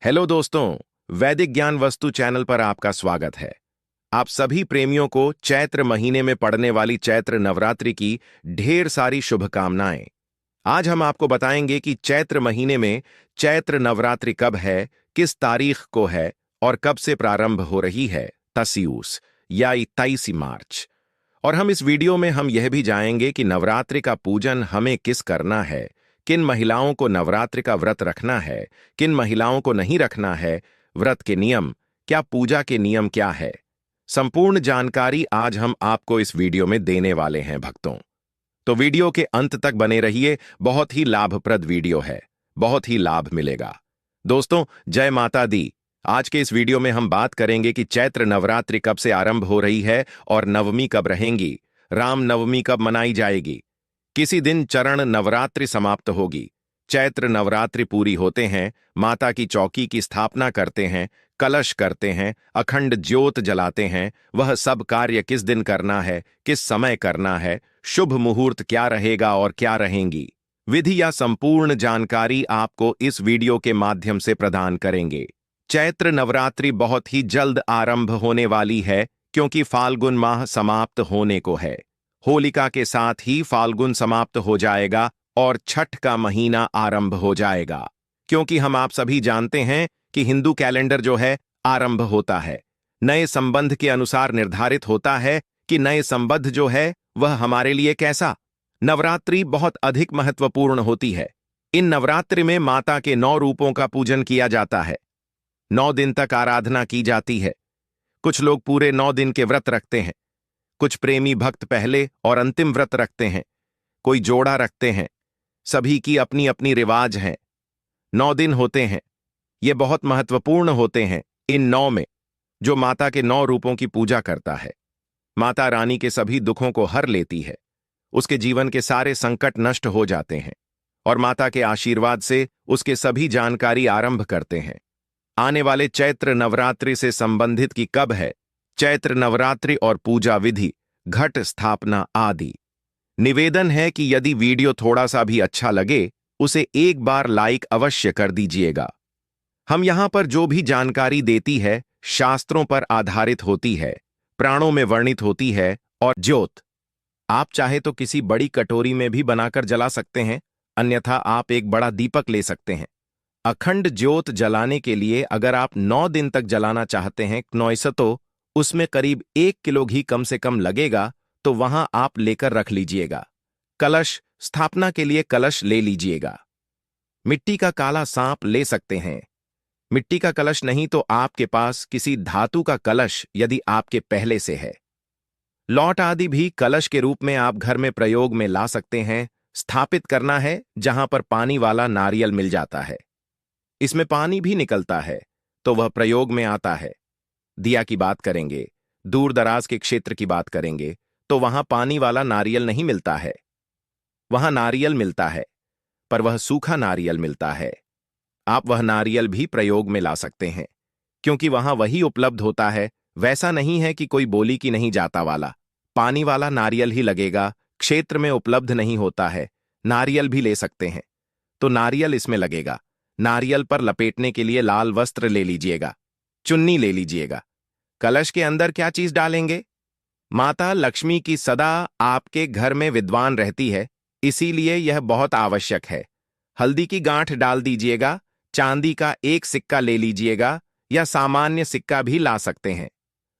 Hello दोस्तों, वैदिक ज्ञान वस्तु चैनल पर आपका स्वागत है। आप सभी प्रेमियों को चैत्र महीने में पड़ने वाली चैत्र नवरात्रि की ढेर सारी शुभकामनाएं। आज हम आपको बताएंगे कि चैत्र महीने में चैत्र नवरात्रि कब है, किस तारीख को है और कब से प्रारंभ हो रही है, तसियूस या 23 मार्च। और हम इस वीडियो में हम यह भी जानेंगे कि नवरात्रि का पूजन हमें किस करना है, किन महिलाओं को नवरात्रि का व्रत रखना है, किन महिलाओं को नहीं रखना है, व्रत के नियम क्या, पूजा के नियम क्या है। संपूर्ण जानकारी आज हम आपको इस वीडियो में देने वाले हैं भक्तों। तो वीडियो के अंत तक बने रहिए, बहुत ही लाभप्रद वीडियो है, बहुत ही लाभ मिलेगा। दोस्तों, जय माता दी। आज के इस वीडियो में हम बात करेंगे कि चैत्र नवरात्रि कब से आरंभ हो रही है और नवमी कब रहेंगी, राम नवमी कब मनाई जाएगी, किसी दिन चरण नवरात्रि समाप्त होगी। चैत्र नवरात्रि पूरी होते हैं, माता की चौकी की स्थापना करते हैं, कलश करते हैं, अखंड ज्योत जलाते हैं। वह सब कार्य किस दिन करना है, किस समय करना है, शुभ मुहूर्त क्या रहेगा और क्या रहेंगी, विधि या संपूर्ण जानकारी आपको इस वीडियो के माध्यम से प्रदान करेंगे। चैत्र नवरात्रि बहुत ही जल्द आरंभ होने वाली है, क्योंकि फाल्गुन माह समाप्त होने को है। होलिका के साथ ही फाल्गुन समाप्त हो जाएगा और छठ का महीना आरंभ हो जाएगा। क्योंकि हम आप सभी जानते हैं कि हिंदू कैलेंडर जो है आरंभ होता है, नए संबंध के अनुसार निर्धारित होता है कि नए संबंध जो है वह हमारे लिए कैसा। नवरात्रि बहुत अधिक महत्वपूर्ण होती है। इन नवरात्रि में माता के 9 रूपों का पूजन किया जाता है। 9 दिन तक आराधना की जाती है। कुछ लोग पूरे 9 दिन के व्रत रखते हैं, कुछ प्रेमी भक्त पहले और अंतिम व्रत रखते हैं, कोई जोड़ा रखते हैं। सभी की अपनी अपनी रिवाज हैं। 9 दिन होते हैं, ये बहुत महत्वपूर्ण होते हैं। इन 9 में जो माता के 9 रूपों की पूजा करता है, माता रानी के सभी दुखों को हर लेती है, उसके जीवन के सारे संकट नष्ट हो जाते हैं और माता के आशीर्वाद से उसके सभी जानकारी आरंभ करते हैं। आने वाले चैत्र नवरात्रि से संबंधित की कब है, चैत्र नवरात्रि और पूजा विधि, घट स्थापना आदि। निवेदन है कि यदि वीडियो थोड़ा सा भी अच्छा लगे उसे एक बार लाइक अवश्य कर दीजिएगा। हम यहां पर जो भी जानकारी देती है शास्त्रों पर आधारित होती है, प्राणों में वर्णित होती है। और ज्योत आप चाहे तो किसी बड़ी कटोरी में भी बनाकर जला सकते हैं, अन्यथा आप एक बड़ा दीपक ले सकते हैं। अखंड ज्योत जलाने के लिए अगर आप 9 दिन तक जलाना चाहते हैं तो उसमें करीब 1 किलो घी कम से कम लगेगा, तो वहां आप लेकर रख लीजिएगा। कलश स्थापना के लिए कलश ले लीजिएगा। मिट्टी का काला सांप ले सकते हैं। मिट्टी का कलश नहीं तो आपके पास किसी धातु का कलश यदि आपके पहले से है। लौट आदि भी कलश के रूप में आप घर में प्रयोग में ला सकते हैं। स्थापित करना है जहां पर पानी वाला नारियल मिल जाता है, इसमें पानी भी निकलता है, तो वह प्रयोग में आता है। दिया की बात करेंगे, दूर दराज के क्षेत्र की बात करेंगे, तो वहां पानी वाला नारियल नहीं मिलता है। वहां नारियल मिलता है, पर वह सूखा नारियल मिलता है। आप वह नारियल भी प्रयोग में ला सकते हैं, क्योंकि वहां वही उपलब्ध होता है। वैसा नहीं है कि कोई बोली की नहीं जाता वाला, पानी वाला नारियल ही लगेगा। क्षेत्र में उपलब्ध नहीं होता है, नारियल भी ले सकते हैं, तो नारियल इसमें लगेगा। नारियल पर लपेटने के लिए लाल वस्त्र ले लीजिएगा, चुन्नी ले लीजिएगा। कलश के अंदर क्या चीज डालेंगे? माता लक्ष्मी की सदा आपके घर में विद्वान रहती है, इसीलिए यह बहुत आवश्यक है। हल्दी की गांठ डाल दीजिएगा, चांदी का एक सिक्का ले लीजिएगा या सामान्य सिक्का भी ला सकते हैं।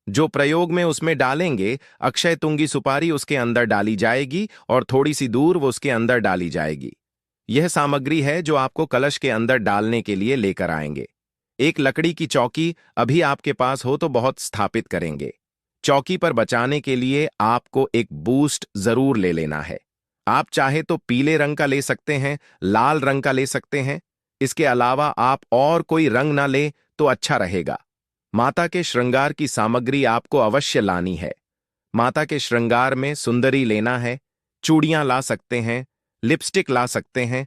जो प्रयोग में उसमें डालेंगे, अक्षय तुंगी सुपारी उसके अंदर डाली जाएगी और थोड़ी सी दूर वो उसके अंदर डाली जाएगी। यह सामग्री है जो आपको कलश के अंदर डालने के लिए लेकर आएंगे। एक लकड़ी की चौकी अभी आपके पास हो तो बहुत स्थापित करेंगे। चौकी पर बचाने के लिए आपको एक बूस्ट जरूर ले लेना है। आप चाहे तो पीले रंग का ले सकते हैं, लाल रंग का ले सकते हैं। इसके अलावा आप और कोई रंग ना ले तो अच्छा रहेगा। माता के श्रृंगार की सामग्री आपको अवश्य लानी है। माता के श्रृंगार में सुंदरी लेना है, चूड़ियां ला सकते हैं, लिपस्टिक ला सकते हैं,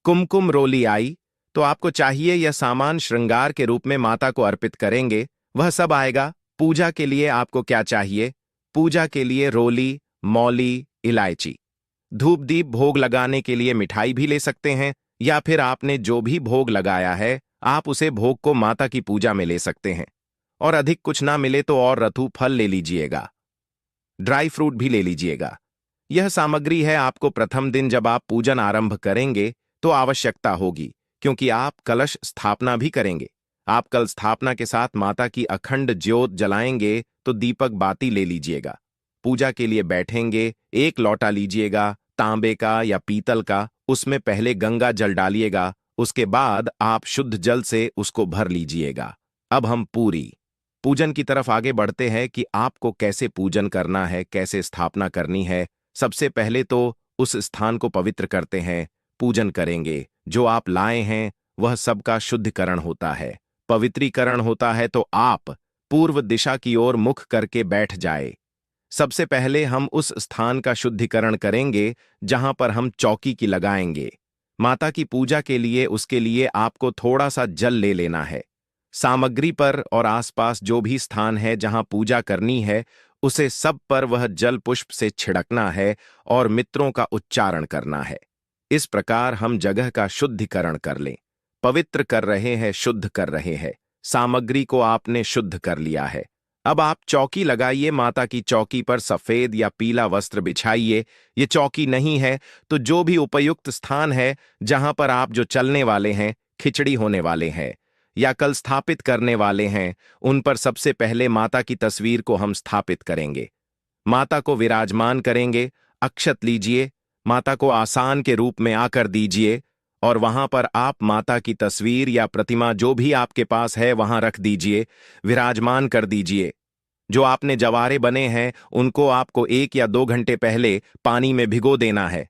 कुमकुम रोली आई तो आपको चाहिए। यह सामान श्रृंगार के रूप में माता को अर्पित करेंगे, वह सब आएगा। पूजा के लिए आपको क्या चाहिए? पूजा के लिए रोली, मौली, इलायची। धूप दीप भोग लगाने के लिए मिठाई भी ले सकते हैं, या फिर आपने जो भी भोग लगाया है आप उसे भोग को माता की पूजा में ले सकते हैं। और अधिक कुछ ना मिले तो और रथु फल ले लीजिएगा, ड्राई फ्रूट भी ले लीजिएगा। यह सामग्री है आपको प्रथम दिन जब आप पूजन आरंभ करेंगे तो आवश्यकता होगी, क्योंकि आप कलश स्थापना भी करेंगे। आप कल स्थापना के साथ माता की अखंड ज्योत जलाएंगे तो दीपक बाती ले लीजिएगा। पूजा के लिए बैठेंगे, एक लोटा लीजिएगा, तांबे का या पीतल का, उसमें पहले गंगा जल डालिएगा, उसके बाद आप शुद्ध जल से उसको भर लीजिएगा। अब हम पूरी पूजन की तरफ आगे बढ़ते हैं कि आपको कैसे पूजन करना है, कैसे स्थापना करनी है। सबसे पहले तो उस स्थान को पवित्र करते हैं, पूजन करेंगे। जो आप लाए हैं वह सबका शुद्धिकरण होता है, पवित्रीकरण होता है। तो आप पूर्व दिशा की ओर मुख करके बैठ जाए। सबसे पहले हम उस स्थान का शुद्धिकरण करेंगे जहां पर हम चौकी की लगाएंगे। माता की पूजा के लिए उसके लिए आपको थोड़ा सा जल ले लेना है। सामग्री पर और आसपास जो भी स्थान है जहां पूजा करनी है, उसे सब पर वह जल पुष्प से छिड़कना है और मित्रों का उच्चारण करना है। इस प्रकार हम जगह का शुद्धिकरण कर लें। पवित्र कर रहे हैं, शुद्ध कर रहे हैं। सामग्री को आपने शुद्ध कर लिया है। अब आप चौकी लगाइए। माता की चौकी पर सफेद या पीला वस्त्र बिछाइए। ये चौकी नहीं है तो जो भी उपयुक्त स्थान है जहां पर आप जो चलने वाले हैं, खिचड़ी होने वाले हैं या कल स्थापित करने वाले हैं, उन पर सबसे पहले माता की तस्वीर को हम स्थापित करेंगे। माता को विराजमान करेंगे। अक्षत लीजिए, माता को आसान के रूप में आकर दीजिए और वहां पर आप माता की तस्वीर या प्रतिमा जो भी आपके पास है वहां रख दीजिए, विराजमान कर दीजिए। जो आपने जवारे बने हैं उनको आपको 1 या 2 घंटे पहले पानी में भिगो देना है।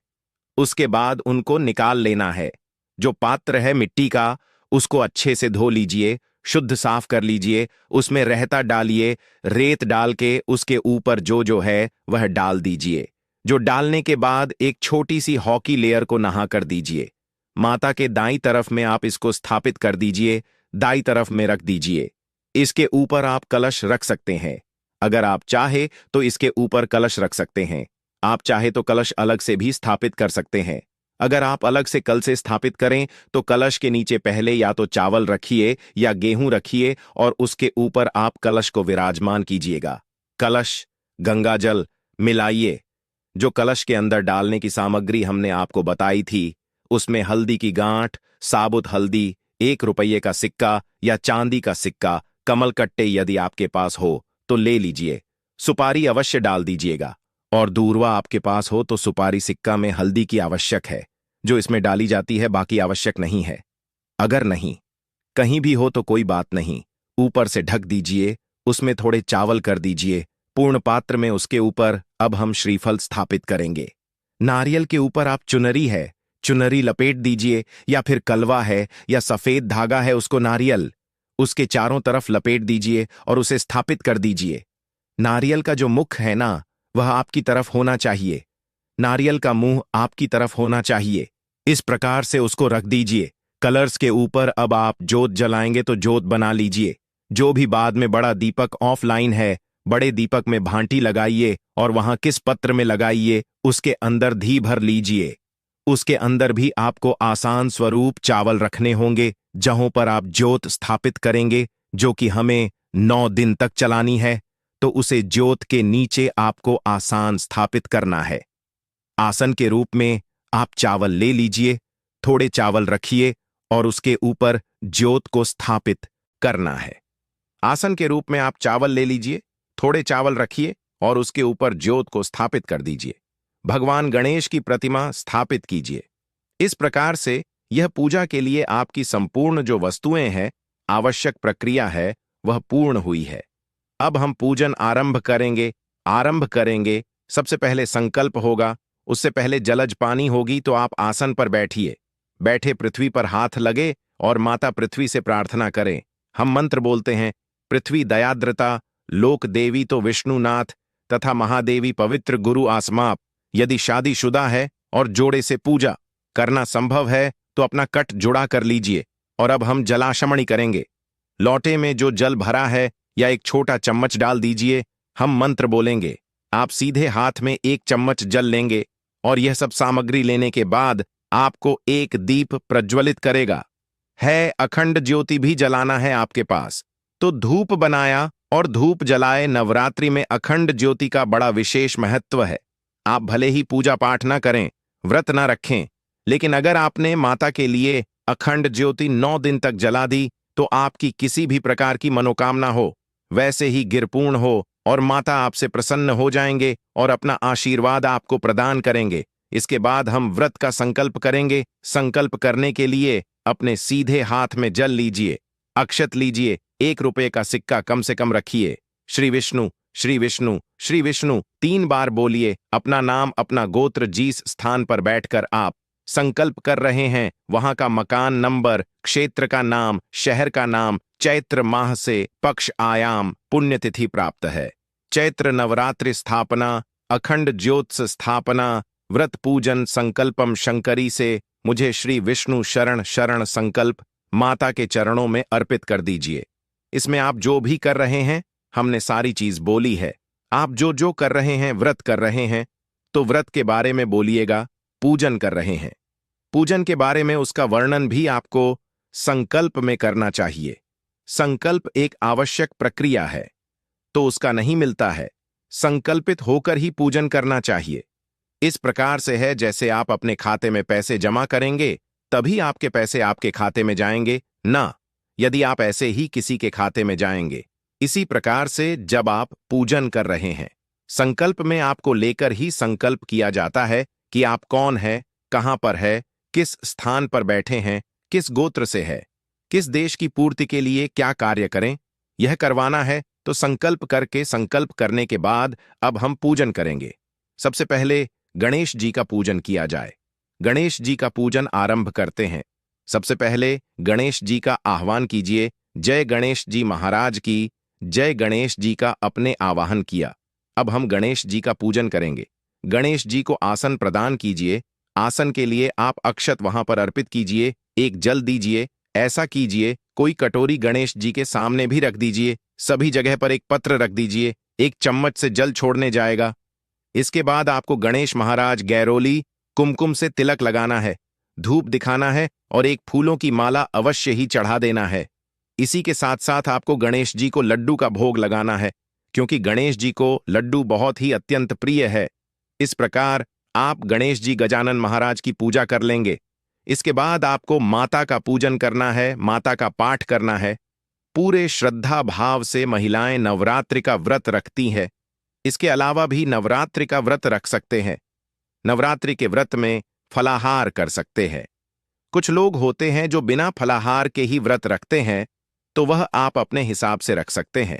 उसके बाद उनको निकाल लेना है। जो पात्र है मिट्टी का, उसको अच्छे से धो लीजिए, शुद्ध साफ कर लीजिए, उसमें रहता डालिए, रेत डाल के उसके ऊपर जो जो है वह डाल दीजिए। जो डालने के बाद एक छोटी सी हॉकी लेयर को नहा कर दीजिए। माता के दाईं तरफ में आप इसको स्थापित कर दीजिए, दाईं तरफ में रख दीजिए। इसके ऊपर आप कलश रख सकते हैं। अगर आप चाहे तो इसके ऊपर कलश रख सकते हैं। आप चाहे तो कलश अलग से भी स्थापित कर सकते हैं। अगर आप अलग से कल से स्थापित करें तो कलश के नीचे पहले या तो चावल रखिए या गेहूं रखिए और उसके ऊपर आप कलश को विराजमान कीजिएगा। कलश, गंगाजल मिलाइए। जो कलश के अंदर डालने की सामग्री हमने आपको बताई थी, उसमें हल्दी की गांठ, साबुत हल्दी, 1 रुपये का सिक्का या चांदी का सिक्का, कमल कट्टे यदि आपके पास हो तो ले लीजिए। सुपारी अवश्य डाल दीजिएगा और दूरवा आपके पास हो तो सुपारी सिक्का में हल्दी की आवश्यक है, जो इसमें डाली जाती है, बाकी आवश्यक नहीं है। अगर नहीं, कहीं भी हो तो कोई बात नहीं, ऊपर से ढक दीजिए, उसमें थोड़े चावल कर दीजिए। पूर्ण पात्र में उसके ऊपर अब हम श्रीफल स्थापित करेंगे। नारियल के ऊपर आप चुनरी है, चुनरी लपेट दीजिए, या फिर कलवा है या सफेद धागा है, उसको नारियल उसके चारों तरफ लपेट दीजिए और उसे स्थापित कर दीजिए। नारियल का जो मुख है ना, वह आपकी तरफ होना चाहिए। नारियल का मुंह आपकी तरफ होना चाहिए। इस प्रकार से उसको रख दीजिए। कलर्स के ऊपर अब आप जोत जलाएंगे तो जोत बना लीजिए। जो भी बाद में बड़ा दीपक ऑफलाइन है, बड़े दीपक में भांटी लगाइए और वहां किस पत्र में लगाइए, उसके अंदर घी भर लीजिए। उसके अंदर भी आपको आसान स्वरूप चावल रखने होंगे, जहां पर आप ज्योत स्थापित करेंगे, जो कि हमें 9 दिन तक चलानी है। तो उसे ज्योत के नीचे आपको आसान स्थापित करना है। आसन के रूप में आप चावल ले लीजिए, थोड़े चावल रखिए और उसके ऊपर ज्योत को स्थापित करना है। आसन के रूप में आप चावल ले लीजिए, थोड़े चावल रखिए और उसके ऊपर ज्योत को स्थापित कर दीजिए। भगवान गणेश की प्रतिमा स्थापित कीजिए। इस प्रकार से यह पूजा के लिए आपकी संपूर्ण जो वस्तुएं हैं, आवश्यक प्रक्रिया है, वह पूर्ण हुई है। अब हम पूजन आरंभ करेंगे। सबसे पहले संकल्प होगा, उससे पहले जलज पानी होगी। तो आप आसन पर बैठिए, बैठे पृथ्वी पर हाथ लगे और माता पृथ्वी से प्रार्थना करें। हम मंत्र बोलते हैं, पृथ्वी दयाद्रता, लोक देवी तो विष्णुनाथ तथा महादेवी पवित्र गुरु आसमाप। यदि शादीशुदा है और जोड़े से पूजा करना संभव है तो अपना कट जुड़ा कर लीजिए। और अब हम जलाशमणी करेंगे। लोटे में जो जल भरा है या एक छोटा चम्मच डाल दीजिए। हम मंत्र बोलेंगे। आप सीधे हाथ में 1 चम्मच जल लेंगे और यह सब सामग्री लेने के बाद आपको एक दीप प्रज्वलित करेगा। है, अखंड ज्योति भी जलाना है आपके पास। तो धूप बनाया और धूप जलाए। नवरात्रि में अखंड ज्योति का बड़ा विशेष महत्व है। आप भले ही पूजा पाठ ना करें, व्रत ना रखें, लेकिन अगर आपने माता के लिए अखंड ज्योति 9 दिन तक जला दी तो आपकी किसी भी प्रकार की मनोकामना हो वैसे ही गिरपूर्ण हो और माता आपसे प्रसन्न हो जाएंगे और अपना आशीर्वाद आपको प्रदान करेंगे। इसके बाद हम व्रत का संकल्प करेंगे। संकल्प करने के लिए अपने सीधे हाथ में जल लीजिए, अक्षत लीजिए, 1 रुपये का सिक्का कम से कम रखिए। श्री विष्णु, श्री विष्णु, श्री विष्णु 3 बार बोलिए। अपना नाम, अपना गोत्र, जिस स्थान पर बैठकर आप संकल्प कर रहे हैं वहां का मकान नंबर, क्षेत्र का नाम, शहर का नाम, चैत्र माह से पक्ष, आयाम, पुण्यतिथि प्राप्त है। चैत्र नवरात्रि स्थापना, अखंड ज्योत्स स्थापना, व्रत पूजन संकल्पम शंकरी से मुझे श्री विष्णु शरण शरण संकल्प माता के चरणों में अर्पित कर दीजिए। इसमें आप जो भी कर रहे हैं हमने सारी चीज बोली है। आप जो जो कर रहे हैं, व्रत कर रहे हैं तो व्रत के बारे में बोलिएगा। पूजन कर रहे हैं, पूजन के बारे में उसका वर्णन भी आपको संकल्प में करना चाहिए। संकल्प एक आवश्यक प्रक्रिया है तो उसका नहीं मिलता है। संकल्पित होकर ही पूजन करना चाहिए। इस प्रकार से है जैसे आप अपने खाते में पैसे जमा करेंगे तभी आपके पैसे आपके खाते में जाएंगे ना, यदि आप ऐसे ही किसी के खाते में जाएंगे। इसी प्रकार से जब आप पूजन कर रहे हैं, संकल्प में आपको लेकर ही संकल्प किया जाता है कि आप कौन है, कहां पर है, किस स्थान पर बैठे हैं, किस गोत्र से है, किस देश की पूर्ति के लिए क्या कार्य करें, यह करवाना है। तो संकल्प करके, संकल्प करने के बाद अब हम पूजन करेंगे। सबसे पहले गणेश जी का पूजन किया जाए। गणेश जी का पूजन आरंभ करते हैं। सबसे पहले गणेश जी का आह्वान कीजिए। जय गणेश जी महाराज की जय। गणेश जी का अपने आवाहन किया। अब हम गणेश जी का पूजन करेंगे। गणेश जी को आसन प्रदान कीजिए। आसन के लिए आप अक्षत वहां पर अर्पित कीजिए। एक जल दीजिए। ऐसा कीजिए कोई कटोरी गणेश जी के सामने भी रख दीजिए। सभी जगह पर एक पत्र रख दीजिए। एक चम्मच से जल छोड़ने जाएगा। इसके बाद आपको गणेश महाराज गैरोली कुमकुम से तिलक लगाना है, धूप दिखाना है और एक फूलों की माला अवश्य ही चढ़ा देना है। इसी के साथ साथ आपको गणेश जी को लड्डू का भोग लगाना है, क्योंकि गणेश जी को लड्डू बहुत ही अत्यंत प्रिय है। इस प्रकार आप गणेश जी गजानन महाराज की पूजा कर लेंगे। इसके बाद आपको माता का पूजन करना है, माता का पाठ करना है। पूरे श्रद्धा भाव से महिलाएं नवरात्रि का व्रत रखती है। इसके अलावा भी नवरात्रि का व्रत रख सकते हैं। नवरात्रि के व्रत में फलाहार कर सकते हैं। कुछ लोग होते हैं जो बिना फलाहार के ही व्रत रखते हैं, तो वह आप अपने हिसाब से रख सकते हैं।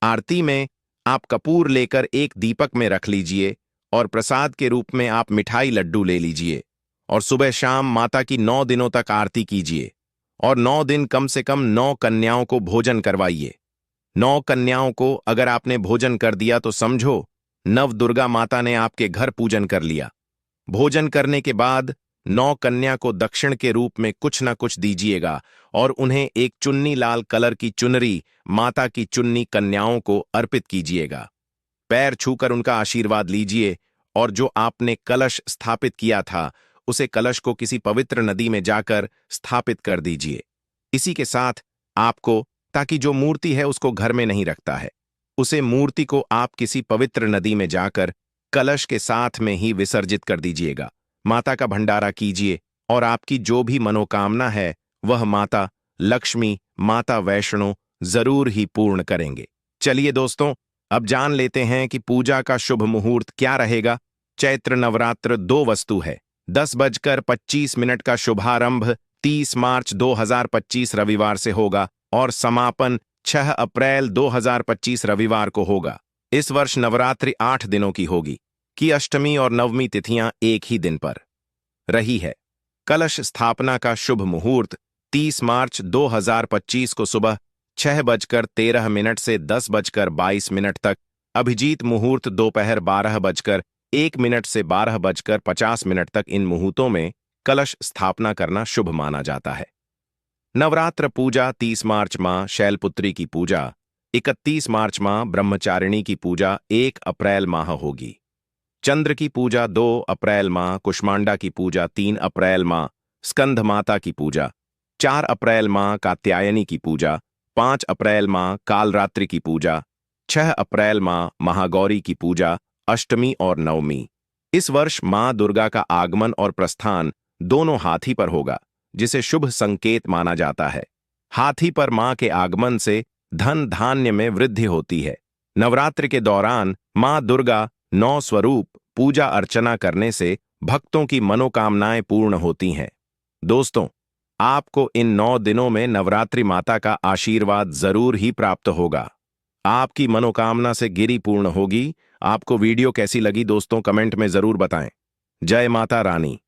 आरती में आप कपूर लेकर एक दीपक में रख लीजिए और प्रसाद के रूप में आप मिठाई लड्डू ले लीजिए और सुबह शाम माता की 9 दिनों तक आरती कीजिए और 9 दिन कम से कम 9 कन्याओं को भोजन करवाइए। 9 कन्याओं को अगर आपने भोजन कर दिया तो समझो नव दुर्गा माता ने आपके घर पूजन कर लिया। भोजन करने के बाद 9 कन्या को दक्षिण के रूप में कुछ न कुछ दीजिएगा और उन्हें एक चुन्नी लाल कलर की चुनरी, माता की चुन्नी कन्याओं को अर्पित कीजिएगा। पैर छूकर उनका आशीर्वाद लीजिए और जो आपने कलश स्थापित किया था उसे कलश को किसी पवित्र नदी में जाकर स्थापित कर दीजिए। इसी के साथ आपको, ताकि जो मूर्ति है उसको घर में नहीं रखता है, उसे मूर्ति को आप किसी पवित्र नदी में जाकर कलश के साथ में ही विसर्जित कर दीजिएगा। माता का भंडारा कीजिए और आपकी जो भी मनोकामना है वह माता लक्ष्मी, माता वैष्णो जरूर ही पूर्ण करेंगे। चलिए दोस्तों, अब जान लेते हैं कि पूजा का शुभ मुहूर्त क्या रहेगा। चैत्र नवरात्र 2 वस्तु है। 10:25 का शुभारंभ 30 मार्च 2025 रविवार से होगा और समापन 6 अप्रैल 2025 रविवार को होगा। इस वर्ष नवरात्रि 8 दिनों की होगी कि अष्टमी और नवमी तिथियां एक ही दिन पर रही है। कलश स्थापना का शुभ मुहूर्त 30 मार्च 2025 को सुबह 6:13 से 10:22 तक। अभिजीत मुहूर्त दोपहर 12:01 से 12:50 तक। इन मुहूर्तों में कलश स्थापना करना शुभ माना जाता है। नवरात्र पूजा 30 मार्च मां शैलपुत्री की पूजा, 31 मार्च मां ब्रह्मचारिणी की पूजा 1 अप्रैल माह होगी। चंद्र की पूजा 2 अप्रैल मां, कुष्मांडा की पूजा 3 अप्रैल मां, स्कंद माता की पूजा 4 अप्रैल मां कात्यायनी की पूजा, 5 अप्रैल मां कालरात्रि की पूजा, 6 अप्रैल मां महागौरी की पूजा, अष्टमी और नवमी। इस वर्ष मां दुर्गा का आगमन और प्रस्थान दोनों हाथी पर होगा, जिसे शुभ संकेत माना जाता है। हाथी पर मां के आगमन से धन धान्य में वृद्धि होती है। नवरात्रि के दौरान मां दुर्गा 9 स्वरूप पूजा अर्चना करने से भक्तों की मनोकामनाएं पूर्ण होती हैं। दोस्तों, आपको इन 9 दिनों में नवरात्रि माता का आशीर्वाद जरूर ही प्राप्त होगा। आपकी मनोकामना से गिरी पूर्ण होगी। आपको वीडियो कैसी लगी दोस्तों, कमेंट में जरूर बताएं। जय माता रानी।